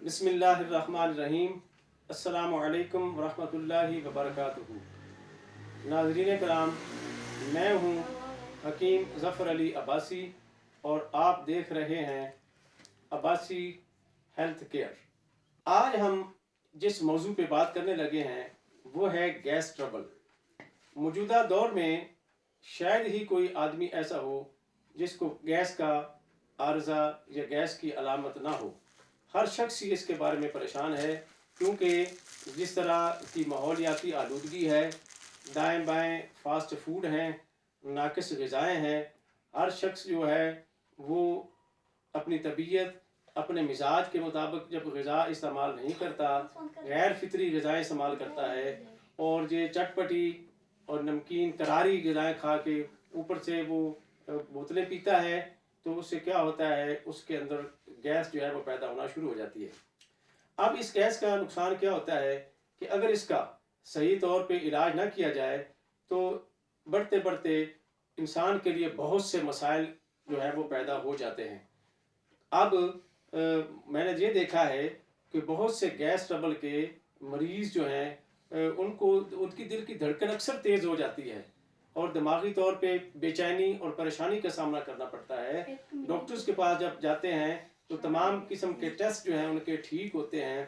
बिस्मिल्लाहिर्रहमानिर्रहीम। अस्सलामु अलैकुम वरहमतुल्लाहि वबरकातुहू। नाज़रीन कराम, मैं हूँ हकीम ज़फ़र अली अब्बासी और आप देख रहे हैं अब्बासी हेल्थ केयर। आज हम जिस मौजू पे बात करने लगे हैं वो है गैस ट्रबल। मौजूदा दौर में शायद ही कोई आदमी ऐसा हो जिसको गैस का आर्जा या गैस की अलामत ना हो। हर शख्स ही इसके बारे में परेशान है, क्योंकि जिस तरह की माहौलियाती आलूदगी है, दाएं बाएं फास्ट फूड हैं, नाकिस ग़िज़ाएँ हैं, हर शख्स जो है वो अपनी तबीयत अपने मिजाज के मुताबिक जब ग़िज़ा इस्तेमाल नहीं करता, गैर फितरी ग़िज़ाएँ इस्तेमाल करता है और ये चटपटी और नमकीन करारी ग़िज़ाएँ खा के ऊपर से वो बोतलें पीता है, तो उससे क्या होता है, उसके अंदर गैस जो है वो पैदा होना शुरू हो जाती है। अब इस गैस का नुकसान क्या होता है कि अगर इसका सही तौर पे इलाज ना किया जाए तो बढ़ते बढ़ते इंसान के लिए बहुत से मसाइल जो है वो पैदा हो जाते हैं। अब मैंने ये देखा है कि बहुत से गैस ट्रबल के मरीज़ जो हैं उनको उनकी दिल की धड़कन अक्सर तेज़ हो जाती है और दिमागी तौर पे बेचैनी और परेशानी का सामना करना पड़ता है। डॉक्टर्स के पास जब जाते हैं तो तमाम किस्म के टेस्ट जो हैं उनके ठीक होते हैं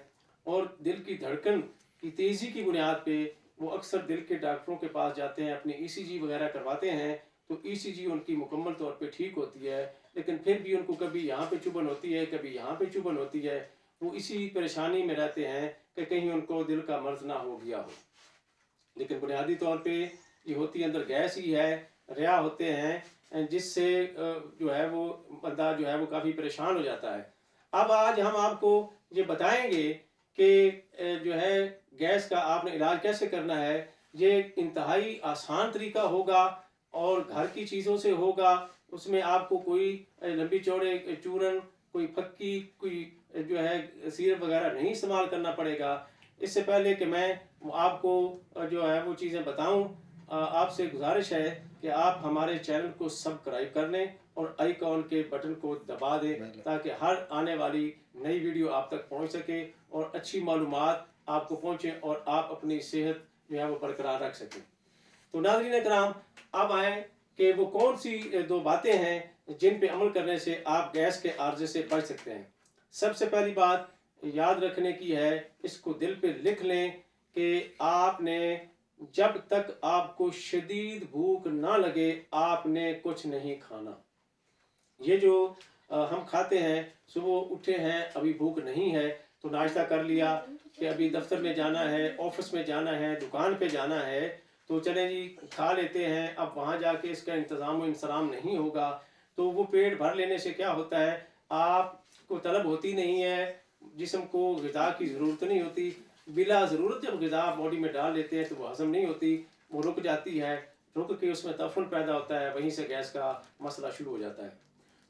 और दिल की धड़कन की तेज़ी की बुनियाद पे वो अक्सर दिल के डॉक्टरों के पास जाते हैं, अपनी ECG वगैरह करवाते हैं, तो ECG उनकी मुकम्मल तौर पे ठीक होती है, लेकिन फिर भी उनको कभी यहाँ पे चुभन होती है, कभी यहाँ पे चुभन होती है। वो इसी परेशानी में रहते हैं कि कहीं उनको दिल का मर्ज ना हो गया हो। लेकिन बुनियादी तौर पे ये होती अंदर गैस ही है, रिया होते हैं, जिससे जो है वो बंदा जो है वो काफ़ी परेशान हो जाता है। अब आज हम आपको ये बताएंगे कि जो है गैस का आपने इलाज कैसे करना है। ये इंतहाई आसान तरीका होगा और घर की चीज़ों से होगा। उसमें आपको कोई लंबी चौड़े चूरन, कोई फक्की, कोई जो है सिरप वगैरह नहीं इस्तेमाल करना पड़ेगा। इससे पहले कि मैं आपको जो है वो चीज़ें बताऊं, आपसे गुजारिश है कि आप हमारे चैनल को सब्सक्राइब कर लें और आइकॉन के बटन को दबा दें ताकि हर आने वाली नई वीडियो आप तक पहुंच सके और अच्छी मालूमात आपको पहुंचे और आप अपनी सेहत जो है वो बरकरार रख सकें। तो नाज़रीन कराम, अब आए कि वो कौन सी दो बातें हैं जिन पे अमल करने से आप गैस के आर्जे से बच सकते हैं। सबसे पहली बात याद रखने की है, इसको दिल पे लिख लें कि आपने जब तक आपको शदीद भूख ना लगे आपने कुछ नहीं खाना। ये जो हम खाते हैं, सुबह उठे हैं अभी भूख नहीं है तो नाश्ता कर लिया कि अभी दफ्तर में जाना है, ऑफिस में जाना है, दुकान पे जाना है, तो चलें जी खा लेते हैं। अब वहाँ जाके इसका इंतज़ाम इंतज़ाम नहीं होगा तो वो पेट भर लेने से क्या होता है, आपको तलब होती नहीं है, जिस्म को ग़िज़ा की ज़रूरत नहीं होती, बिला ज़रूरत जब ग़िज़ा बॉडी में डाल लेते हैं तो वो हज़म नहीं होती, वो रुक जाती है, रुक के उसमें तफ़ुल पैदा होता है, वहीं से गैस का मसला शुरू हो जाता है।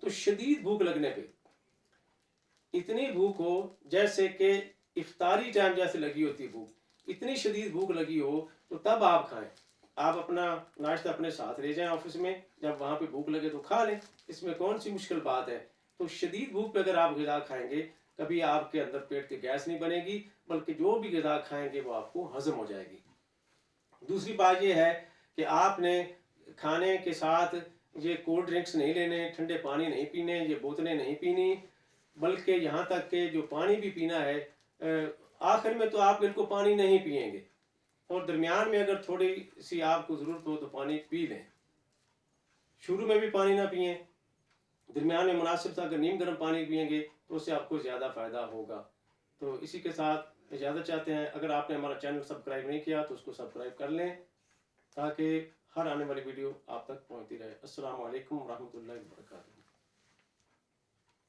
तो शदीद भूख लगने पे, इतनी भूख हो जैसे कि इफ्तारी टाइम जैसे लगी होती भूख, इतनी शदीद भूख लगी हो तो तब आप खाएं। आप अपना नाश्ता अपने साथ ले जाएं ऑफिस में, जब वहाँ पे भूख लगे तो खा लें, इसमें कौन सी मुश्किल बात है। तो शदीद भूख पे अगर आप ग़िज़ा खाएंगे कभी आपके अंदर पेट की गैस नहीं बनेगी, बल्कि जो भी ग़िज़ा खाएंगे वो आपको हज़म हो जाएगी। दूसरी बात यह है कि आपने खाने के साथ ये कोल्ड ड्रिंक्स नहीं लेने, ठंडे पानी नहीं पीने, ये बोतलें नहीं पीनी, बल्कि यहाँ तक कि जो पानी भी पीना है आखिर में तो आप बिल्कुल पानी नहीं पिएंगे और दरमियान में अगर थोड़ी सी आपको ज़रूरत हो तो पानी पी लें। शुरू में भी पानी ना पिएं, दरमियान में मुनासिब सा अगर नीम गर्म पानी पिएंगे तो उससे आपको ज़्यादा फ़ायदा होगा। तो इसी के साथ इजाज़त चाहते हैं। अगर आपने हमारा चैनल सब्सक्राइब नहीं किया तो उसको सब्सक्राइब कर लें ताकि हर आने वाली वीडियो आप तक पहुँचती रहे। अस्सलामु अलैकुम रहमतुल्लाहि व बरकातुहू।